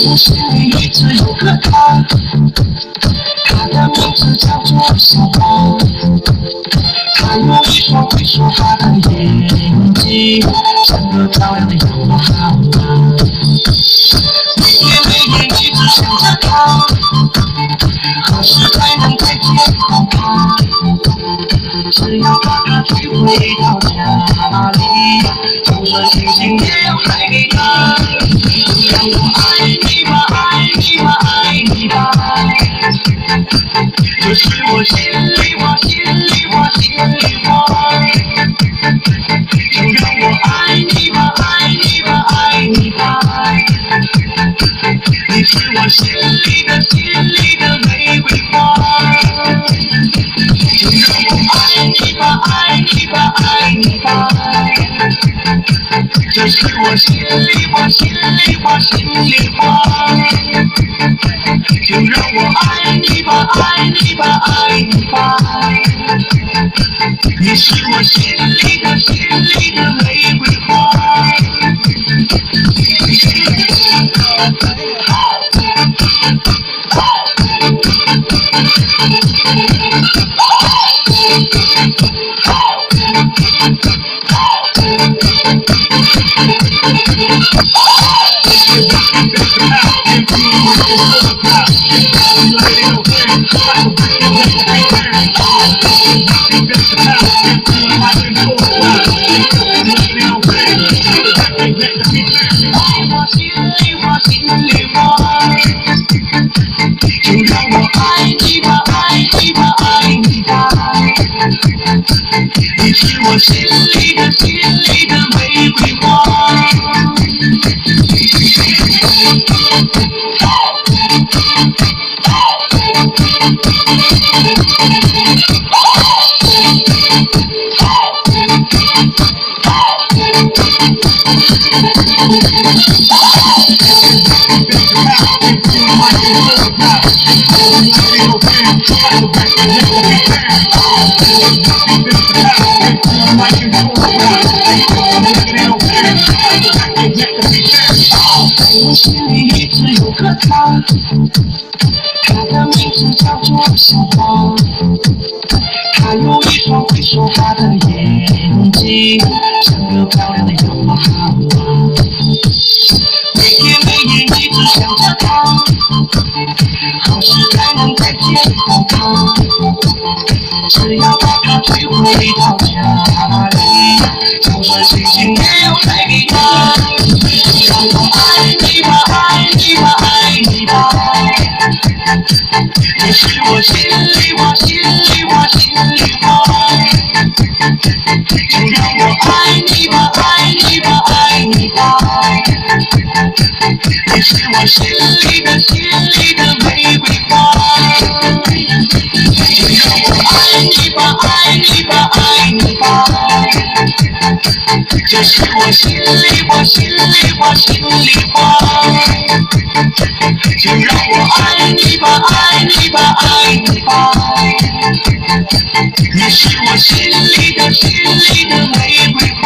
我心里一直有个他，他的名字叫做小花。他有一双会说话的眼睛，像个漂亮的洋娃娃。每天一直想着他，何时才能再见到他？只要把他追回到家里，就算星星也要带给他。让我爱你吧，爱你吧，爱你吧，这是我心里话，心里话，心里话。就让我爱你吧，爱你吧，爱你吧，你是我心里的，心里的玫瑰花。就让我爱你吧，爱你吧，爱你吧，这是我心里话，心里话，心里话。就让我爱你吧，爱你吧，爱你吧，你是我心里的，心里的玫瑰花。就让我爱你吧，爱你吧，爱你吧，你是我心里的，心里的玫瑰花。我心里一直有个他，他的名字叫做小花。他有一双会说话的眼睛，像个漂亮的洋娃娃。每天一直想着他，何时才能再见到他？只要把他追回到家里，就算星星也要带给他。让我爱你吧，爱你吧，爱你吧，这是我心里话，心里话，心里话。就让我爱你吧，爱你吧，爱你吧，你是我心里的，心里的玫瑰花。就让我爱你吧，爱你吧，爱你吧，这是我心里话，心里话，心里话。就让我爱你吧，爱你吧，爱你吧，你是我心里的，心里的玫瑰花。